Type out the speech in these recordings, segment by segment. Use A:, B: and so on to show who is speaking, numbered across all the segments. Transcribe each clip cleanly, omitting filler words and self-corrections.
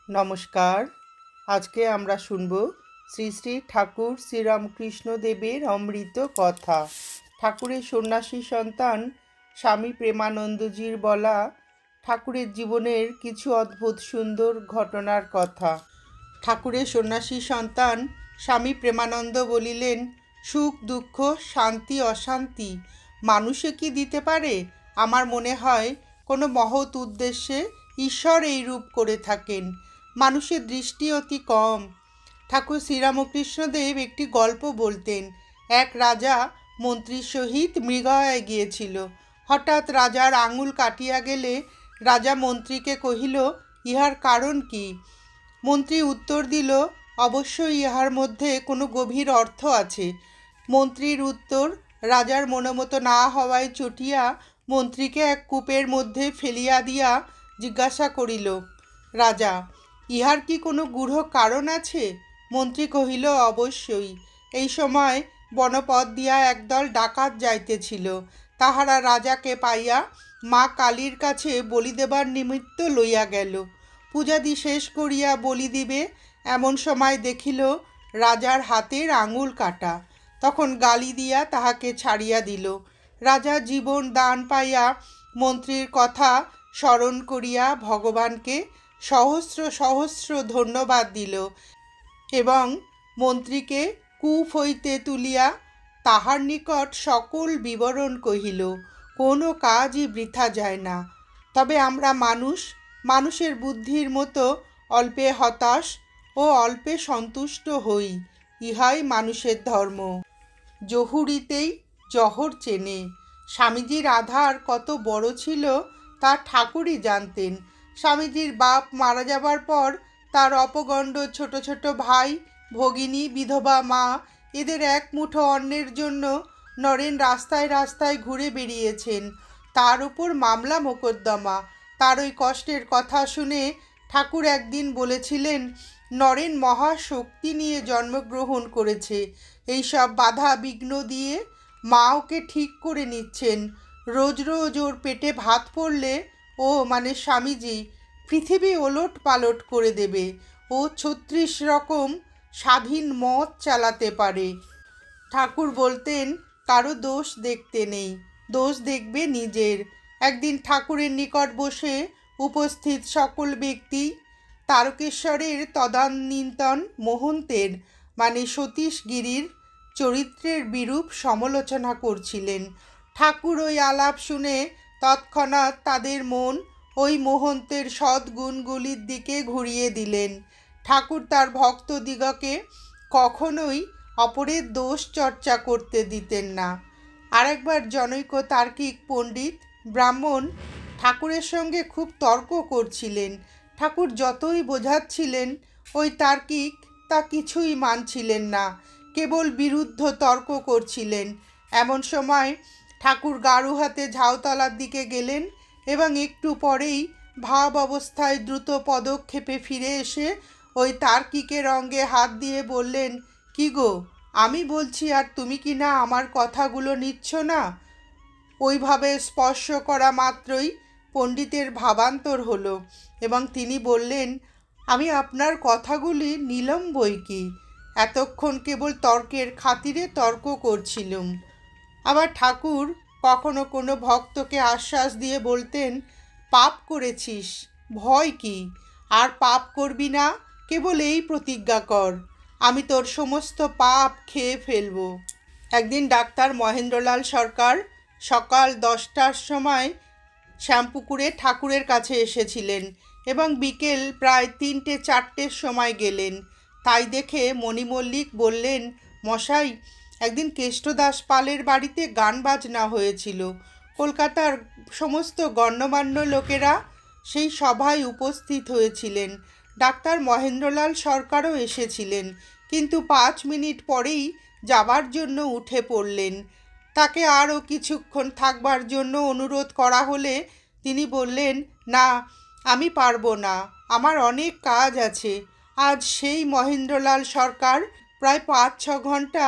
A: নমস্কার। আজকে আমরা শুনব শ্রী শ্রী ঠাকুর শ্রীরামকৃষ্ণ দেবের অমৃত কথা। ঠাকুরের সন্ন্যাসী সন্তান স্বামী প্রেমানন্দজির বলা ঠাকুরের জীবনের কিছু অদ্ভুত সুন্দর ঘটনার কথা। ঠাকুরের সন্ন্যাসী সন্তান স্বামী প্রেমানন্দ বলিলেন, সুখ দুঃখ শান্তি অশান্তি মানুষে কি দিতে পারে? আমার মনে হয় কোনো মহৎ উদ্দেশ্যে ঈশ্বর এই রূপ করে থাকেন। মানুষের দৃষ্টি অতি কম। ঠাকুর শ্রীরামকৃষ্ণদেব একটি গল্প বলতেন। এক রাজা মন্ত্রীর সহিত মৃগয়ায় গিয়েছিল। হঠাৎ রাজার আঙুল কাটিয়া গেলে রাজা মন্ত্রীকে কহিল, ইহার কারণ কি? মন্ত্রী উত্তর দিল, অবশ্যই ইহার মধ্যে কোনো গভীর অর্থ আছে। মন্ত্রীর উত্তর রাজার মনোমতো না হওয়ায় চটিয়া মন্ত্রীকে এক কূপের মধ্যে ফেলিয়া দিয়া জিজ্ঞাসা করিল, রাজা, ইহার কি কোনো গূঢ় কারণ আছে? মন্ত্রী কহিল, অবশ্যই। এই সময় বনপথ দিয়া একদল ডাকাত যাইতেছিল। তাহারা রাজাকে পাইয়া মা কালীর কাছে বলি দেবার নিমিত্ত লইয়া গেল। পূজাদি শেষ করিয়া বলি দিবে এমন সময় দেখিল রাজার হাতের আঙুল কাটা। তখন গালি দিয়া তাহাকে ছাড়িয়া দিল। রাজা জীবন দান পাইয়া মন্ত্রীর কথা স্মরণ করিয়া ভগবানকে সহস্র সহস্র ধন্যবাদ দিল এবং মন্ত্রীকে কূপ হইতে তুলিয়া তাহার নিকট সকল বিবরণ কহিল। কোনো কাজই বৃথা যায় না। তবে আমরা মানুষের বুদ্ধির মতো অল্পে হতাশ ও অল্পে সন্তুষ্ট হই। ইহাই মানুষের ধর্ম। জহুরিতেই জহর চেনে। স্বামীজির আধার কত বড় ছিল তা ঠাকুরই জানতেন। স্বামীজির বাপ মারা যাবার পর তার অপগণ্ড ছোট ছোট ভাই, ভগিনী, বিধবা মা এদের এক মুঠো অন্নের জন্য নরেন রাস্তায় রাস্তায় ঘুরে বেরিয়েছেন। তার উপর মামলা মোকদ্দমা। তার ওই কষ্টের কথা শুনে ঠাকুর একদিন বলেছিলেন, নরেন মহাশক্তি নিয়ে জন্মগ্রহণ করেছে। এইসব বাধা বিঘ্ন দিয়ে মা ওকে ঠিক করে নিচ্ছেন। রোজ রোজ ওর পেটে ভাত পড়লে ও মানে স্বামীজি পৃথিবী ওলট পালট করে দেবে। ও ৩৬ রকম স্বাধীন মত চালাতে পারে। ঠাকুর বলতেন, কারো দোষ দেখতে নেই, দোষ দেখবে নিজের। একদিন ঠাকুরের নিকট বসে উপস্থিত সকল ব্যক্তি তারকেশ্বরের তদানীন্তন মহন্তের মানে সতীশ গিরির চরিত্রের বিরূপ সমালোচনা করছিলেন। ঠাকুর ওই আলাপ শুনে তৎক্ষণাৎ তাদের মন ওই মহন্তের সদ্গুণগুলির দিকে ঘুরিয়ে দিলেন। ঠাকুর তার ভক্তদিগকে কখনোই অপরের দোষ চর্চা করতে দিতেন না। আরেকবার জনৈক তার্কিক পণ্ডিত ব্রাহ্মণ ঠাকুরের সঙ্গে খুব তর্ক করছিলেন। ঠাকুর যতই বোঝাচ্ছিলেন ওই তার্কিক তা কিছুই মানছিলেন না, কেবল বিরুদ্ধ তর্ক করছিলেন। এমন সময় ঠাকুর গাড়ু হাতে ঝাউতলার দিকে গেলেন এবং একটু পরেই ভাব অবস্থায় দ্রুত পদক্ষেপে ফিরে এসে ওই তার্কিকের অঙ্গে হাত দিয়ে বললেন, কি গো, আমি বলছি আর তুমি কি না আমার কথাগুলো নিচ্ছ না? ওইভাবে স্পর্শ করা মাত্রই পণ্ডিতের ভাবান্তর হলো এবং তিনি বললেন, আমি আপনার কথাগুলি নিলাম বই কি, এতক্ষণ কেবল তর্কের খাতিরে তর্ক করছিলুম। আবার ঠাকুর কখনো কোনো ভক্তকে আশ্বাস দিয়ে বলতেন, পাপ করেছিস, ভয় কি, আর পাপ করবি না, কেবল এই প্রতিজ্ঞা কর, আমি তোর সমস্ত পাপ খেয়ে ফেলব। একদিন ডাক্তার মহেন্দ্রলাল সরকার সকাল 10টার সময় শ্যামপুকুরে ঠাকুরের কাছে এসেছিলেন এবং বিকেল প্রায় 3টে-4টের সময় গেলেন। তাই দেখে মণি মল্লিক বললেন, মশাই, একদিন কেষ্টদাস পালের বাড়িতে গান বাজনা হয়েছিল। কলকাতার সমস্ত গণ্যমান্য লোকেরা সেই সভায় উপস্থিত হয়েছিলেন। ডাক্তার মহেন্দ্রলাল সরকারও এসেছিলেন, কিন্তু 5 মিনিট পরেই যাবার জন্য উঠে পড়লেন। তাকে আরও কিছুক্ষণ থাকবার জন্য অনুরোধ করা হলে তিনি বললেন, না, আমি পারবো না, আমার অনেক কাজ আছে। আজ সেই মহেন্দ্রলাল সরকার প্রায় 5-6 ঘন্টা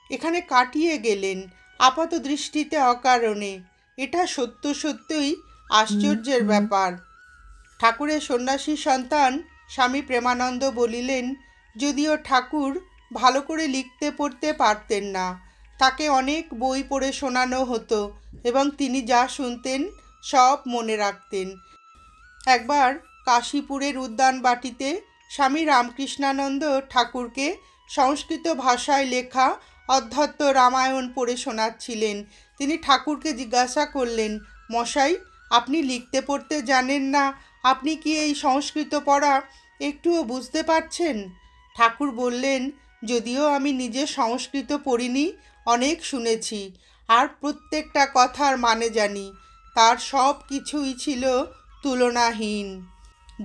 A: এখানে কাটিয়ে গেলেন আপাত দৃষ্টিতে অকারণে। এটা সত্যই আশ্চর্যের ব্যাপার। ঠাকুরের সন্ন্যাসী সন্তান স্বামী প্রেমানন্দ বলিলেন, যদিও ঠাকুর ভালো করে লিখতে পড়তে পারতেন না, তাকে অনেক বই পড়ে শোনানো হতো এবং তিনি যা শুনতেন সব মনে রাখতেন। একবার কাশীপুরের উদ্যানবাটিতে স্বামী রামকৃষ্ণানন্দ ঠাকুরকে সংস্কৃত ভাষায় লেখা অধ্যাত্ম রামায়ণ পড়ে শোনাচ্ছিলেন। তিনি ঠাকুরকে জিজ্ঞাসা করলেন, মশাই, আপনি লিখতে পড়তে জানেন না, আপনি কি এই সংস্কৃত পড়া একটুও বুঝতে পারছেন? ঠাকুর বললেন, যদিও আমি নিজে সংস্কৃত পড়িনি, অনেক শুনেছি আর প্রত্যেকটা কথার মানে জানি। তার সব কিছুই ছিল তুলনাহীন।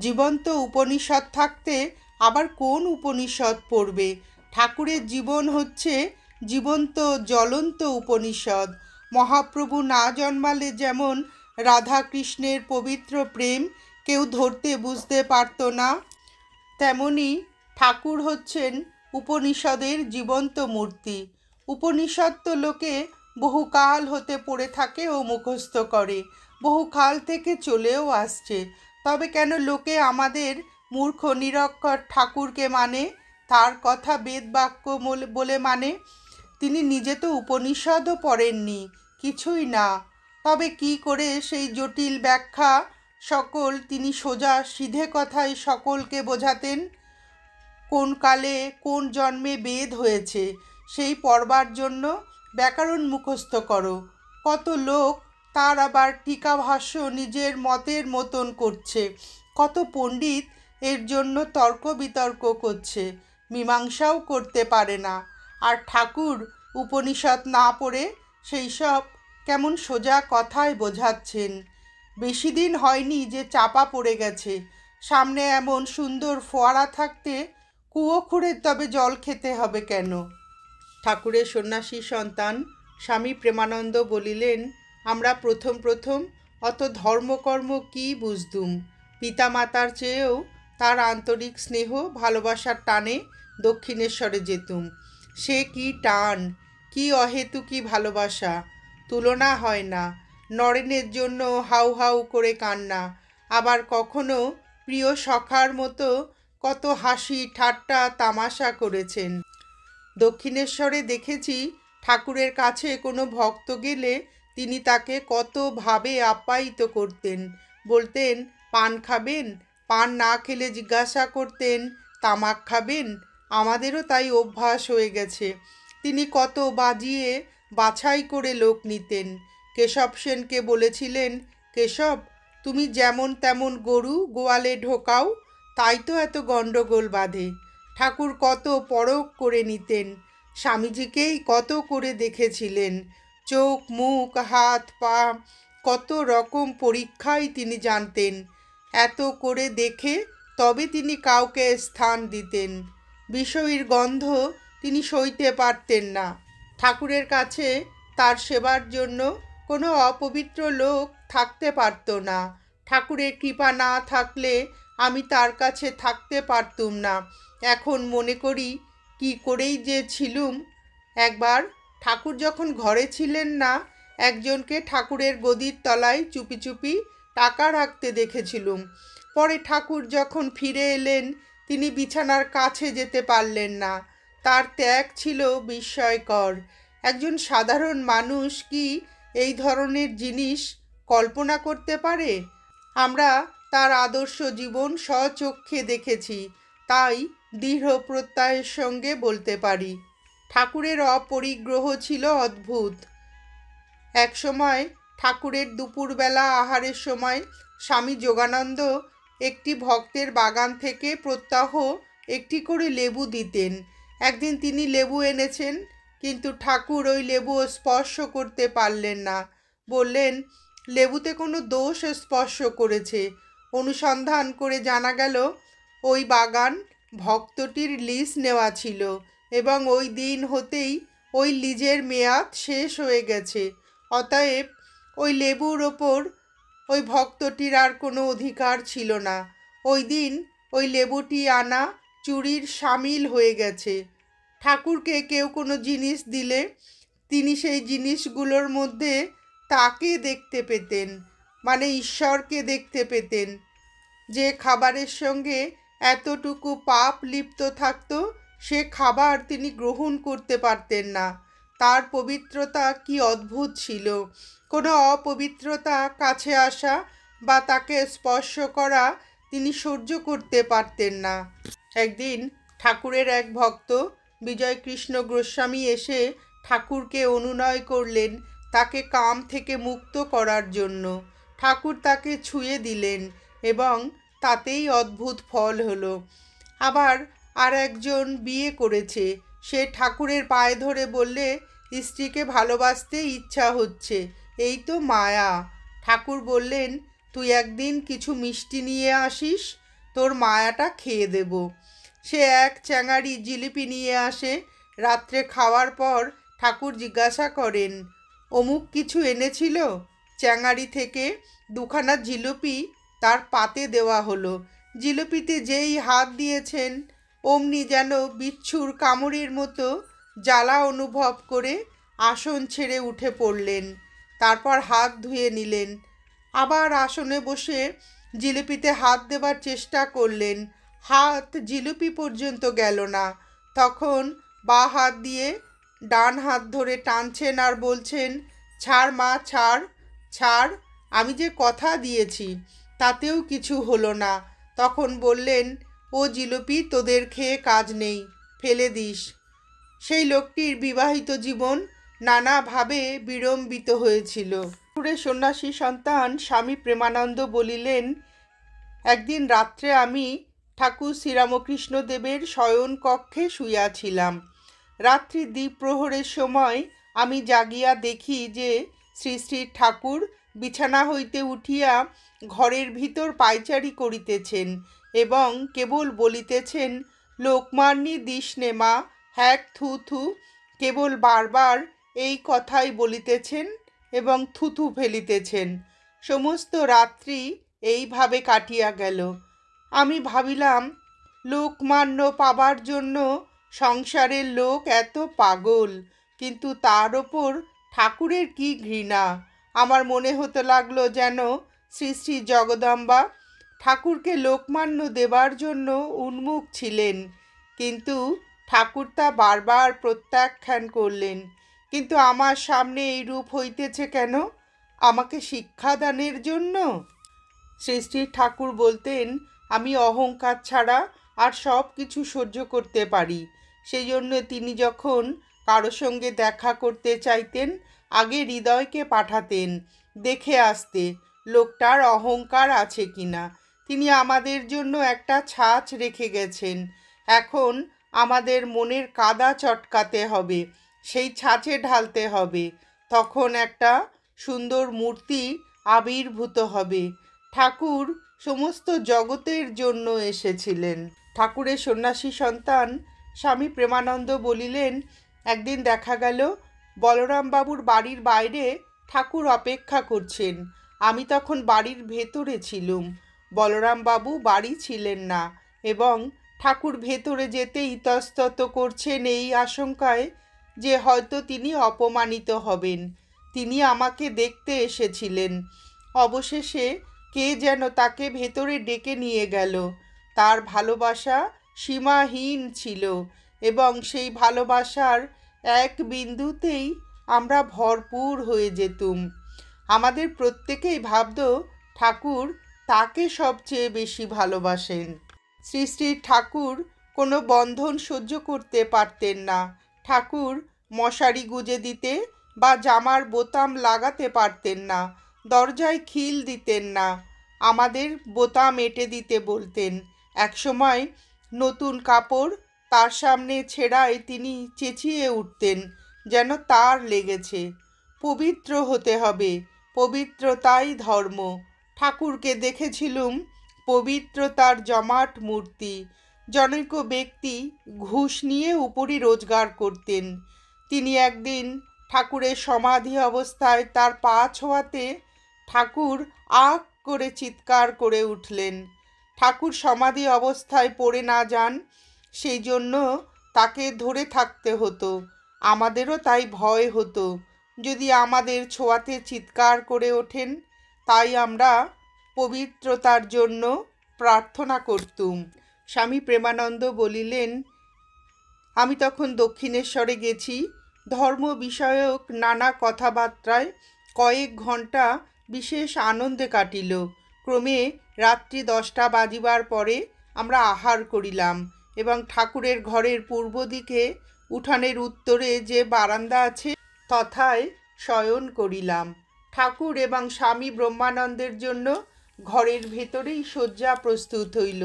A: জীবন্ত উপনিষদ থাকতে আবার কোন উপনিষদ পড়বে? ঠাকুরের জীবন হচ্ছে জীবন্ত জ্বলন্ত উপনিষদ। মহাপ্রভু না জন্মালে যেমন রাধা কৃষ্ণের পবিত্র প্রেম কেউ ধরতে বুঝতে পারত না, তেমনি ঠাকুর হচ্ছেন উপনিষদের জীবন্ত মূর্তি। উপনিষদ তো লোকে বহুকাল হতে পড়ে থাকে ও মুখস্থ করে, বহুকাল থেকে চলেও আসছে। তবে কেন লোকে আমাদের মূর্খ নিরক্ষর ঠাকুরকে মানে, তার কথা বেদ বাক্য বলে মানে? তিনি নিজে তো উপনিষদও পড়েননি, কিছুই না। তবে কি করে সেই জটিল ব্যাখ্যা সকল তিনি সোজা সিধে কথায় সকলকে বোঝাতেন? কোন কালে কোন জন্মে বেদ হয়েছে সেই পড়বার জন্য ব্যাকরণ মুখস্থ করো। কত লোক তার আবার টিকা ভাষ্য নিজের মতের মতন করছে, কত পণ্ডিত এর জন্য তর্ক বিতর্ক করছে, মীমাংসাও করতে পারে না। আর ঠাকুর উপনিষদ না পড়ে সেই সব কেমন সোজা কথায় বোঝাচ্ছেন। বেশি দিন হয়নি যে চাপা পড়ে গেছে। সামনে এমন সুন্দর ফোয়ারা থাকতে কুয়ো খুঁড়ে তবে জল খেতে হবে কেন? ঠাকুরের সন্ন্যাসী সন্তান স্বামী প্রেমানন্দ বলিলেন, আমরা প্রথম প্রথম অত ধর্মকর্ম কি বুঝতুম। পিতামাতার চেয়েও তার আন্তরিক স্নেহ ভালোবাসার টানে দক্ষিণেশ্বরে যেতুম। সে কি টান, কি অহেতুকি ভালোবাসা, তুলনা হয় না। নরেনের জন্য হাউ হাউ করে কান্না, আবার কখনো প্রিয় সখার মতো কত হাসি ঠাট্টা তামাশা করেছেন। দক্ষিণেশ্বরে দেখেছি ঠাকুরের কাছে কোনো ভক্ত গেলে তিনি তাকে কত ভাবে আপ্যায়িত করতেন। বলতেন, পান খাবেন? পান না খেলে জিজ্ঞাসা করতেন, তামাক খাবেন? আমাদেরও তাই অভ্যাস হয়ে গেছে। তিনি কত বাজিয়ে বাছাই করে লোক নিতেন। কেশব সেনকে বলেছিলেন, কেশব, তুমি যেমন তেমন গরু গোয়ালে ঢোকাও, তাই তো এত গণ্ডগোল বাঁধে। ঠাকুর কত পরখ করে নিতেন। স্বামীজিকেই কত করে দেখেছিলেন। চোখ মুখ হাত পা কত রকম পরীক্ষাই তিনি জানতেন। এত করে দেখে তবে তিনি কাউকে স্থান দিতেন। বিষয়ীর গন্ধ তিনি সইতে পারতেন না। ঠাকুরের কাছে তার সেবার জন্য কোনো অপবিত্র লোক থাকতে পারত না। ঠাকুরের কৃপা না থাকলে আমি তার কাছে থাকতে পারতুম না। এখন মনে করি কি করেই যে ছিলুম। একবার ঠাকুর যখন ঘরে ছিলেন না, একজনকে ঠাকুরের গদির তলায় চুপি চুপি টাকা রাখতে দেখেছিলুম। পরে ঠাকুর যখন ফিরে এলেন, তিনি বিছানার কাছে যেতে পারলেন না। তার ত্যাগ ছিল বিস্ময়কর। একজন সাধারণ মানুষ কি এই ধরনের জিনিস কল্পনা করতে পারে? আমরা তার আদর্শ জীবন স্বচক্ষে দেখেছি, তাই দৃঢ় প্রত্যয়ের সঙ্গে বলতে পারি, ঠাকুরের অপরিগ্রহ ছিল অদ্ভুত। একসময় ঠাকুরের দুপুরবেলা আহারের সময় স্বামী যোগানন্দ একটি ভক্তের বাগান থেকে প্রত্যহ একটি করে লেবু দিতেন। একদিন তিনি লেবু এনেছেন, কিন্তু ঠাকুর ওই লেবু স্পর্শ করতে পারলেন না। বললেন, লেবুতে কোনো দোষ স্পর্শ করেছে। অনুসন্ধান করে জানা গেল ওই বাগান ভক্তটির লিজ নেওয়া ছিল এবং ওই দিন হতেই ওই লিজের মেয়াদ শেষ হয়ে গেছে। অতএব ওই লেবুর ওপর ওই ভক্তটির আর কোনো অধিকার ছিল না। ওই দিন ওই লেবুটি আনা চুরির শামিল হয়ে গেছে। ঠাকুরকে কেউ কোনো জিনিস দিলে তিনি সেই জিনিসগুলোর মধ্যে তাকে দেখতে পেতেন, মানে ঈশ্বরকে দেখতে পেতেন। যে খাবারের সঙ্গে এতটুকু পাপ লিপ্ত থাকত, সে খাবার তিনি গ্রহণ করতে পারতেন না। তার পবিত্রতা কি অদ্ভুত ছিল! কোনো অপবিত্রতা কাছে আসা বা তাকে স্পর্শ করা তিনি সহ্য করতে পারতেন না। একদিন ঠাকুরের এক ভক্ত বিজয়কৃষ্ণ গোস্বামী এসে ঠাকুরকে অনুনয় করলেন তাকে কাম থেকে মুক্ত করার জন্য। ঠাকুর তাকে ছুঁয়ে দিলেন এবং তাতেই অদ্ভুত ফল হলো। আবার আর একজন বিয়ে করেছে, সে ঠাকুরের পায়ে ধরে বললে স্ত্রীকে ভালোবাসতে ইচ্ছা হচ্ছে, এই তো মায়া। ঠাকুর বললেন, তুই একদিন কিছু মিষ্টি নিয়ে আসিস, তোর মায়াটা খেয়ে দেব। সে এক চ্যাঙারি জিলিপি নিয়ে আসে। রাত্রে খাওয়ার পর ঠাকুর জিজ্ঞাসা করেন, অমুক কিছু এনেছিল? চ্যাঙারি থেকে দুখানা জিলিপি তার পাতে দেওয়া হলো। জিলিপিতে যেই হাত দিয়েছেন অমনি যেন বিচ্ছুর কামড়ের মতো জ্বালা অনুভব করে আসন ছেড়ে উঠে পড়লেন। তারপর হাত ধুয়ে নিলেন। আবার আসনে বসে জিলিপিতে হাত দেবার চেষ্টা করলেন। হাত জিলিপি পর্যন্ত গেল না। তখন বাঁ হাত দিয়ে ডান হাত ধরে টানছেন আর বলছেন, ছাড় মা, ছাড় ছাড়, আমি যে কথা দিয়েছি তাতেও কিছু হলো না। তখন বললেন, ও জিলিপি তোদের খেয়ে কাজ নেই, ফেলে দিস। সেই লোকটির বিবাহিত জীবন নানাভাবে বিড়ম্বিত হয়েছিল। ঠাকুরের সন্ন্যাসী সন্তান স্বামী প্রেমানন্দ বলিলেন, একদিন রাত্রে আমি ঠাকুর শ্রীরামকৃষ্ণ দেবের শয়ন কক্ষে শুইয়াছিলাম। রাত্রি দ্বিপ্রহরের সময় আমি জাগিয়া দেখি যে শ্রী শ্রী ঠাকুর বিছানা হইতে উঠিয়া ঘরের ভিতর পায়চারি করিতেছেন এবং কেবল বলিতেছেন, লোকমান্যি দিস নে মা, হ্যাক থু থু। কেবল বারবার এই কথাই বলিতেছেন এবং থুথু ফেলিতেছেন। সমস্ত রাত্রি এইভাবে কাটিয়া গেল। আমি ভাবিলাম, লোকমান্য পাবার জন্য সংসারের লোক এত পাগল, কিন্তু তার ওপর ঠাকুরের কি ঘৃণা! আমার মনে হতে লাগলো যেন শ্রী শ্রী জগদম্বা ঠাকুরকে লোকমান্য দেবার জন্য উন্মুখ ছিলেন, কিন্তু ঠাকুর তা বারবার প্রত্যাখ্যান করলেন। কিন্তু আমার সামনে এই রূপ হইতেছে কেন? আমাকে শিক্ষাদানের জন্য? শ্রী শ্রী ঠাকুর বলতেন, আমি অহংকার ছাড়া আর সব কিছু সহ্য করতে পারি। সেই জন্য তিনি যখন কারো সঙ্গে দেখা করতে চাইতেন আগে হৃদয়কে পাঠাতেন দেখে আসতে লোকটার অহংকার আছে কিনা। তিনি আমাদের জন্য একটা ছাঁচ রেখে গেছেন। এখন আমাদের মনের কাদা চটকাতে হবে, সেই ছাঁচে ঢালতে হবে, তখন একটা সুন্দর মূর্তি আবির্ভূত হবে। ঠাকুর সমস্ত জগতের জন্য এসেছিলেন। ঠাকুরের সন্ন্যাসী সন্তান স্বামী প্রেমানন্দ বলিলেন, একদিন দেখা গেল বলরামবাবুর বাড়ির বাইরে ঠাকুর অপেক্ষা করছেন। আমি তখন বাড়ির ভেতরে ছিলুম। বলরামবাবু বাড়ি ছিলেন না এবং ঠাকুর ভেতরে যেতে ইতস্তত করছেন এই আশঙ্কায় যে হয়তো তিনি অপমানিত হবেন। তিনি আমাকে দেখতে এসেছিলেন। অবশেষে কে যেন তাকে ভেতরে ডেকে নিয়ে গেল। তার ভালোবাসা সীমাহীন ছিল এবং সেই ভালোবাসার এক বিন্দুতেই আমরা ভরপুর হয়ে যেতুম। আমাদের প্রত্যেকেই ভাবত ঠাকুর তাকে সবচেয়ে বেশি ভালোবাসেন। শ্রী শ্রী ঠাকুর কোনো বন্ধন সহ্য করতে পারতেন না। ঠাকুর মশারি গুজে দিতে বা জামার বোতাম লাগাতে পারতেন না, দরজায় খিল দিতেন না, আমাদের বোতাম এঁটে দিতে বলতেন। একসময় নতুন কাপড় তার সামনে ছেঁড়ায় তিনি চেঁচিয়ে উঠতেন যেন তার লেগেছে। পবিত্র হতে হবে, পবিত্রতাই ধর্ম। ঠাকুরকে দেখেছিলুম পবিত্রতার জমাট মূর্তি। জনৈক ব্যক্তি ঘুষ নিয়ে উপরি রোজগার করতেন। তিনি একদিন ঠাকুরের সমাধি অবস্থায় তার পা ছোঁয়াতে ঠাকুর আক করে চিৎকার করে উঠলেন। ঠাকুর সমাধি অবস্থায় পড়ে না যান সেই জন্য তাকে ধরে থাকতে হতো। আমাদেরও তাই ভয় হতো যদি আমাদের ছোঁয়াতে চিৎকার করে ওঠেন। তাই আমরা পবিত্রতার জন্য প্রার্থনা করতুম। স্বামী প্রেমানন্দ বলিলেন, আমি তখন দক্ষিণেশ্বরে গেছি। ধর্ম বিষয়ক নানা কথাবার্তায় কয়েক ঘণ্টা বিশেষ আনন্দে কাটিল। ক্রমে রাত্রি 10টা বাজিবার পরে আমরা আহার করিলাম এবং ঠাকুরের ঘরের পূর্ব দিকে উঠানের উত্তরে যে বারান্দা আছে তথায় শয়ন করিলাম। ঠাকুর এবং স্বামী ব্রহ্মানন্দের জন্য ঘরের ভেতরেই শয্যা প্রস্তুত হইল।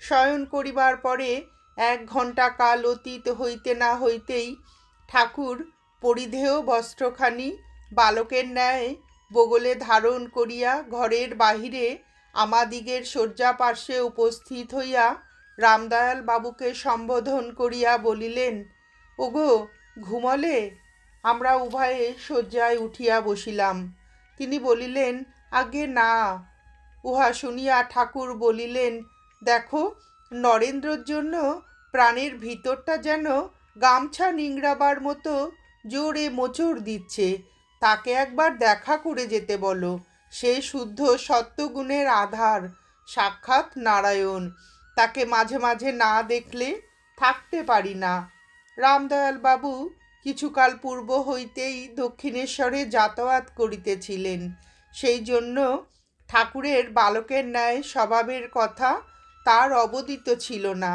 A: শয়ন করিবার পরে 1 ঘণ্টা কাল অতীত হইতে না হইতেই ঠাকুর পরিধেয় বস্ত্রখানি বালকের ন্যায় বগলে ধারণ করিয়া ঘরের বাহিরে আমাদিগের শয্যা পার্শ্বে উপস্থিত হইয়া রামদয়াল বাবুকে সম্বোধন করিয়া বলিলেন, ওগো ঘুমলে? আমরা উভয়ে শয্যায় উঠিয়া বসিলাম। তিনি বলিলেন, আগে না। উহা শুনিয়া ঠাকুর বলিলেন, দেখো, নরেন্দ্রর জন্য প্রাণের ভিতরটা যেন গামছা নিংড়াবার মতো জোরে মোচড় দিচ্ছে। তাকে একবার দেখা করে যেতে বলো। সে শুদ্ধ সত্যগুণের আধার, সাক্ষাৎ নারায়ণ। তাকে মাঝে মাঝে না দেখলে থাকতে পারি না। রামদয়াল বাবু কিছুকাল পূর্ব হইতেই দক্ষিণেশ্বরে যাতায়াত করিতেছিলেন। সেই জন্য ঠাকুরের বালকের ন্যায় স্বভাবের কথা তার অবদিত ছিল না।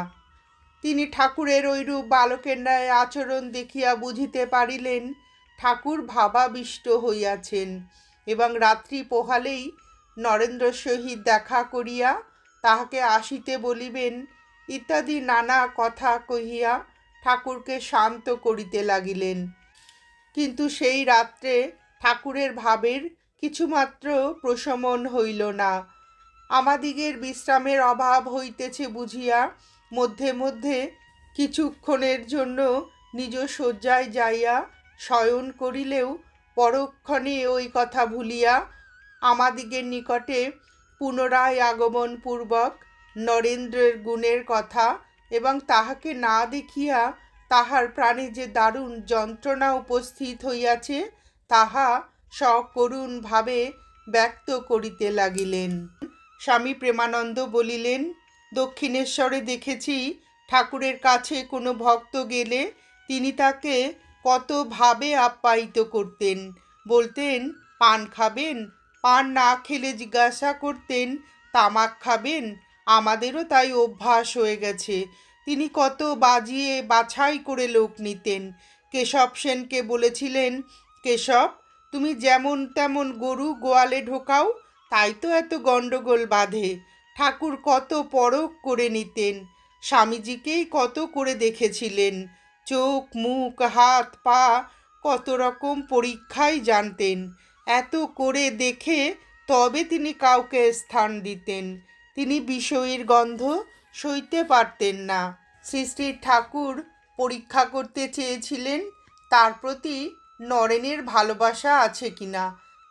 A: তিনি ঠাকুরের ঐরূপ বালকের ন্যায় আচরণ দেখিয়া বুঝিতে পারিলেন ঠাকুর ভাবাবিষ্ট হইয়াছেন এবং রাত্রি পোহালেই নরেন্দ্রের সহিত দেখা করিয়া তাহাকে আসিতে বলিবেন ইত্যাদি নানা কথা কহিয়া ঠাকুরকে শান্ত করিতে লাগিলেন। কিন্তু সেই রাত্রে ঠাকুরের ভাবের কিছুমাত্র প্রশমন হইল না। আমাদিগের বিশ্রামের অভাব হইতেছে বুঝিয়া মধ্যে মধ্যে কিছুক্ষণের জন্য নিজ শয্যায় যাইয়া শয়ন করিলেও পরক্ষণে ওই কথা ভুলিয়া আমাদিগের নিকটে পুনরায় আগমনপূর্বক নরেন্দ্রের গুণের কথা এবং তাহাকে না দেখিয়া তাহার প্রাণে যে দারুণ যন্ত্রণা উপস্থিত হইয়াছে তাহা সকরুণভাবে ব্যক্ত করিতে লাগিলেন। স্বামী প্রেমানন্দ বলিলেন, দক্ষিণেশ্বরে দেখেছি ঠাকুরের কাছে কোনো ভক্ত গেলে তিনি তাকে কত ভাবে আপ্যায়িত করতেন। বলতেন, পান খাবেন? পান না খেলে জিজ্ঞাসা করতেন, তামাক খাবেন? আমাদেরও তাই অভ্যাস হয়ে গেছে। তিনি কত বাজিয়ে বাছাই করে লোক নিতেন। কেশব সেনকে বলেছিলেন, কেশব, তুমি যেমন তেমন গরু গোয়ালে ঢোকাও, তাই তো এত গণ্ডগোল বাঁধে। ঠাকুর কত পরখ করে নিতেন। স্বামীজিকেই কত করে দেখেছিলেন। চোখ, মুখ, হাত, পা কত রকম পরীক্ষাই জানতেন। এত করে দেখে তবে তিনি কাউকে স্থান দিতেন। তিনি বিষয়ীর গন্ধ সইতে পারতেন না। শ্রী শ্রী ঠাকুর পরীক্ষা করতে চেয়েছিলেন তার প্রতি নরেনের ভালোবাসা আছে কিনা।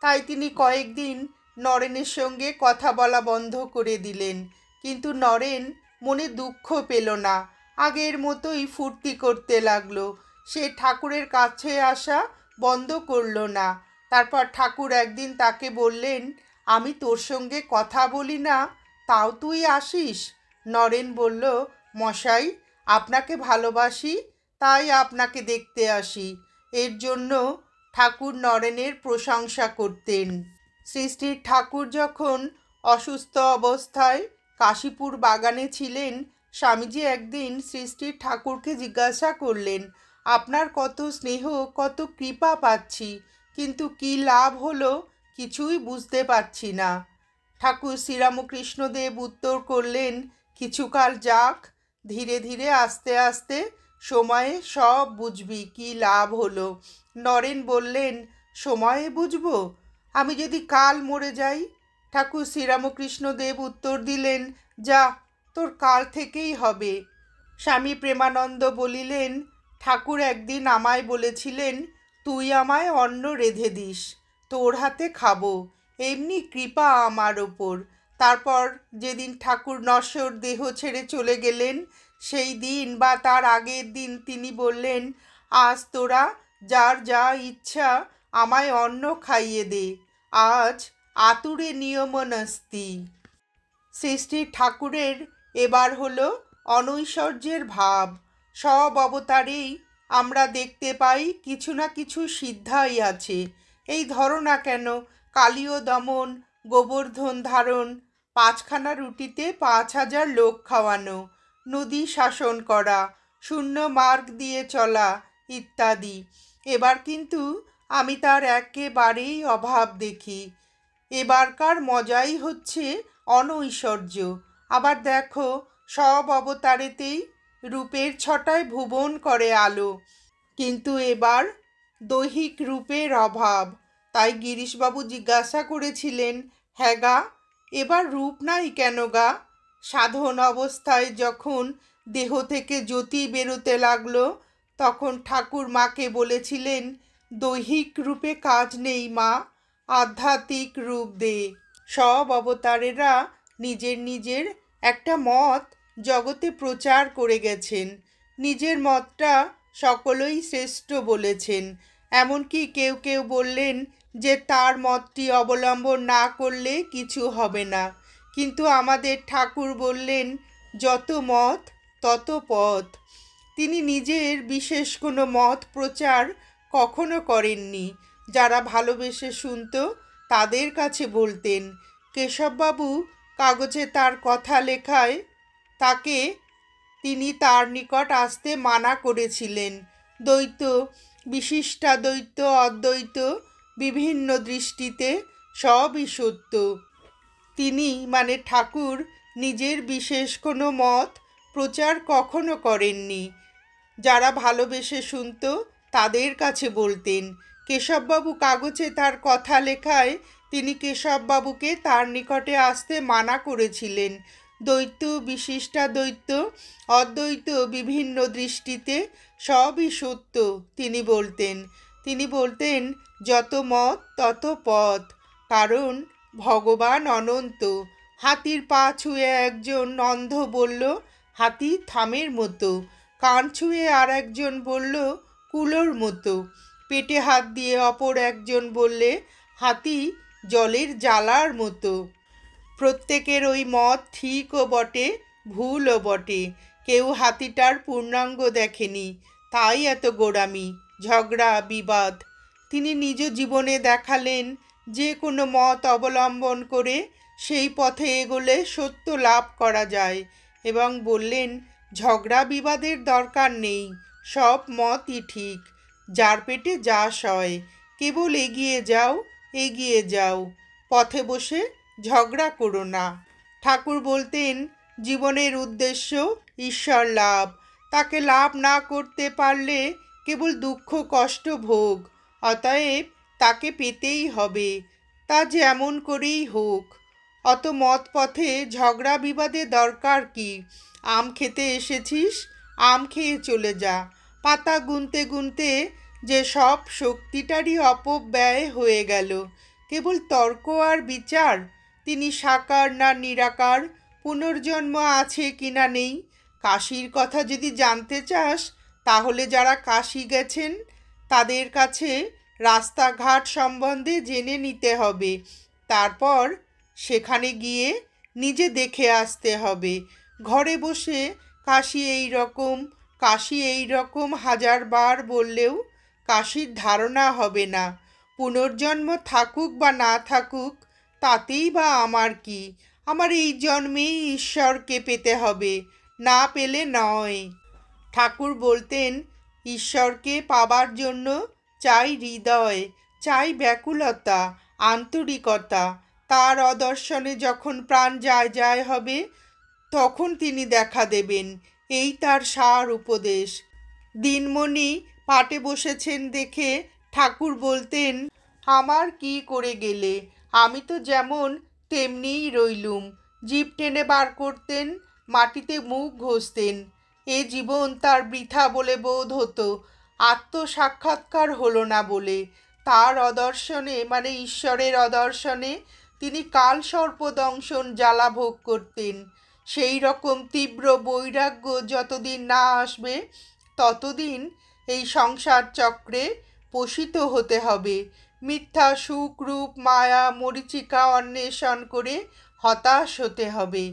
A: তাই তিনি কয়েকদিন নরেনের সঙ্গে কথা বলা বন্ধ করে দিলেন। কিন্তু নরেন মনে দুঃখ পেল না, আগের মতোই ফুর্তি করতে লাগলো। সে ঠাকুরের কাছে আসা বন্ধ করল না। তারপর ঠাকুর একদিন তাকে বললেন, আমি তোর সঙ্গে কথা বলি না, তাও তুই আসিস? নরেন বলল, মশাই, আপনাকে ভালোবাসি, তাই আপনাকে দেখতে আসি। এর জন্য ঠাকুর নরেনের প্রশংসা করতেন। শ্রী শ্রী ঠাকুর যখন অসুস্থ অবস্থায় কাশীপুর বাগানে ছিলেন, স্বামীজি একদিন শ্রী শ্রী ঠাকুরকে জিজ্ঞাসা করলেন, আপনার কত স্নেহ, কত কৃপা পাচ্ছি, কিন্তু কি লাভ হলো কিছুই বুঝতে পারছি না। ঠাকুর শ্রীরামকৃষ্ণদেব উত্তর করলেন, কিছুকাল যাক, ধীরে ধীরে আস্তে আস্তে সময়ে সব বুঝবি কি লাভ হলো। নরেন বললেন, সময়ে বুঝবো? আমি যদি কাল মরে যাই? ঠাকুর শ্রীরামকৃষ্ণদেব উত্তর দিলেন, যা, তোর কাল থেকেই হবে। স্বামী প্রেমানন্দ বলিলেন, ঠাকুর একদিন আমায় বলেছিলেন, তুই আমায় অন্ন রেঁধে দিস, তোর হাতে খাবো, এমনি কৃপা আমার ওপর। তারপর যেদিন ঠাকুর নশ্বর দেহ ছেড়ে চলে গেলেন, সেই দিন বা তার আগের দিন তিনি বললেন, আজ তোরা যার যা ইচ্ছা আমায় অন্ন খাইয়ে দে, আজ আতুরে নিয়মনস্তি। শ্রী শ্রী ঠাকুরের এবার হলো অনৈশ্বর্যের ভাব। সব অবতারেই আমরা দেখতে পাই কিছু না কিছু সিদ্ধাই আছে। এই ধরো না কেন, কালীয় দমন, গোবর্ধন ধারণ, 5খানা রুটিতে 5,000 লোক খাওয়ানো, নদী শাসন করা, শূন্য মার্গ দিয়ে চলা ইত্যাদি। এবার কিন্তু আমি তার একেবারেই অভাব দেখি। এবারকার মজাই হচ্ছে অনৈশ্বর্য। আবার দেখো, সব অবতারেতেই রূপের ছটায় ভুবন করে আলো, কিন্তু এবার দৈহিক রূপের অভাব। তাই গিরিশবাবু জিজ্ঞাসা করেছিলেন, হ্যাঁ গা, এবার রূপ নাই কেন গা? সাধন অবস্থায় যখন দেহ থেকে জ্যোতি বেরোতে লাগলো, তখন ঠাকুর মাকে বলেছিলেন, দৈহিক রূপে কাজ নেই মা, আধ্যাত্মিক রূপ দে। সব অবতারেরা নিজের নিজের একটা মত জগতে প্রচার করে গেছেন। নিজের মতটা সকলেই শ্রেষ্ঠ বলেছেন। এমনকি কেউ কেউ বললেন যে তার মতটি অবলম্বন না করলে কিছু হবে না। কিন্তু আমাদের ঠাকুর বললেন, যত মত তত পথ। তিনি নিজের বিশেষ কোনো মত প্রচার কখনো করেননি। যারা ভালোবেসে শুনত তাদের কাছে বলতেন। কেশববাবু কাগজে তার কথা লেখায় তাকে তিনি তার নিকট আসতে মানা করেছিলেন। দ্বৈত, বিশিষ্টাদ্বৈত, অদ্বৈত, বিভিন্ন দৃষ্টিতে সবই সত্য। তিনি মানে ঠাকুর নিজের বিশেষ কোনো মত প্রচার কখনো করেননি। যারা ভালোবেসে শুনত তাদের কাছে বলতেন। কেশববাবু কাগজে তার কথা লেখায় তিনি কেশববাবুকে তার নিকটে আসতে মানা করেছিলেন। দ্বৈত, বিশিষ্টাদ্বৈত, অদ্বৈত, বিভিন্ন দৃষ্টিতে সবই সত্য তিনি বলতেন। তিনি বলতেন, যত মত তত পথ, কারণ ভগবান অনন্ত। হাতির পা ছুঁয়ে একজন অন্ধ বলল, হাতি থামের মতো। কান ছুঁয়ে আর একজন বলল, কুলোর মতো। পেটে হাত দিয়ে অপর একজন বললে, হাতি জলের জ্বালার মতো। প্রত্যেকের ওই মত ঠিকও বটে, ভুলও বটে। কেউ হাতিটার পূর্ণাঙ্গ দেখেনি, তাই এত গোঁড়ামি, ঝগড়া, বিবাদ। তিনি নিজ জীবনে দেখালেন, যে কোনো মত অবলম্বন করে সেই পথে এগোলে সত্য লাভ করা যায়, এবং বললেন, ঝগড়া বিবাদের দরকার নেই, সব মতই ঠিক। যার পেটে যা সয়, কেবল এগিয়ে যাও, এগিয়ে যাও, পথে বসে ঝগড়া করো না। ঠাকুর বলতেন, জীবনের উদ্দেশ্য ঈশ্বর লাভ। তাকে লাভ না করতে পারলে কেবল দুঃখ কষ্ট ভোগ। অতএব তাকে পেতেই হবে, তা যেমন করেই হোক। অত মত পথে ঝগড়া বিবাদে দরকার কি? আম খেতে এসেছিস, আম খেয়ে চলে যা। পাতা গুনতে গুনতে যে সব শক্তিটারই অপব্যয় হয়ে গেল। কেবল তর্ক আর বিচার, তিনি সাকার না নিরাকার, পুনর্জন্ম আছে কিনা নেই। কাশীর কথা যদি জানতে চাস, তাহলে যারা কাশী গেছেন তাদের কাছে রাস্তাঘাট সম্বন্ধে জেনে নিতে হবে। তারপর সেখানে গিয়ে নিজে দেখে আসতে হবে। ঘরে বসে কাশী এই রকম, কাশী এই রকম 1000 বার বললেও কাশীর ধারণা হবে না। পুনর্জন্ম থাকুক বা না থাকুক, তাতেই বা আমার কি? আমার এই জন্মেই ঈশ্বরকে পেতে হবে, না পেলে নয়। ঠাকুর বলতেন, ঈশ্বরকে পাবার জন্য চাই হৃদয়, চাই ব্যাকুলতা, আন্তরিকতা। তার অদর্শনে যখন প্রাণ যায় যায় হবে, তখন তিনি দেখা দেবেন। এই তার সার উপদেশ। দিনমণি পাটে বসেছেন দেখে ঠাকুর বলতেন, আমার কি করে গেলে, আমি তো যেমন তেমনিই রইলুম। জিভ টেনে বার করতেন, মাটিতে মুখ ঘষতেন। এ জীবন তার বৃথা বলে বোধ হতো, আত্মসাক্ষাৎকার হলো না বলে। তার অদর্শনে মানে ঈশ্বরের অদর্শনে তিনি কালসর্প দংশন জ্বালা ভোগ করতেন। সেই রকম তীব্র বৈরাগ্য যতদিন না আসবে, ততদিন এই সংসার চক্রে পোষিত হতে হবে। মিথ্যা সুখ রূপ মায়া মরীচিকা অন্বেষণ করে হতাশ হতে হবে।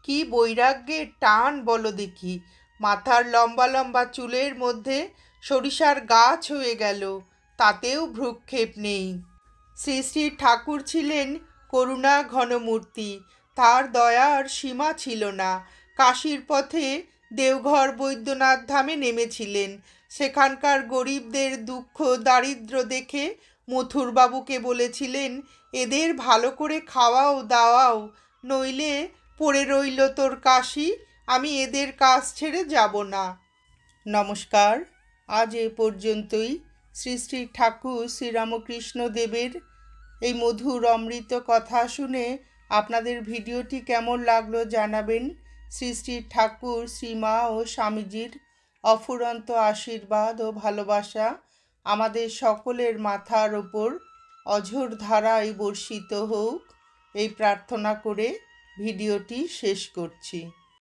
A: কি বৈরাগ্যের টান বলো দেখি। মাথার লম্বা লম্বা চুলের মধ্যে সরিষার গাছ হয়ে গেল, তাতেও ভ্রূক্ষেপ নেই। শ্রী শ্রী ঠাকুর ছিলেন করুণা ঘনমূর্তি, তার দয়ার সীমা ছিল না। কাশীর পথে দেওঘর বৈদ্যনাথ ধামে নেমেছিলেন। সেখানকার গরিবদের দুঃখ দারিদ্র্য দেখে মথুরবাবুকে বলেছিলেন, এদের ভালো করে খাওয়াও দাওয়াও, নইলে পড়ে রইল তোর কাশি, আমি এদের কাজ ছেড়ে যাব না। নমস্কার, আজ এ পর্যন্তই। শ্রী শ্রী ঠাকুর শ্রীরামকৃষ্ণ দেবের এই মধুর অমৃত কথা শুনে আপনাদের ভিডিওটি কেমন লাগলো জানাবেন। শ্রী শ্রী ঠাকুর শ্রীমা ও স্বামীজির অফুরন্ত আশীর্বাদ ও ভালোবাসা আমাদের সকলের মাথার ওপর অঝোর ধারায় বর্ষিত হোক, এই প্রার্থনা করে ভিডিওটি শেষ করছি।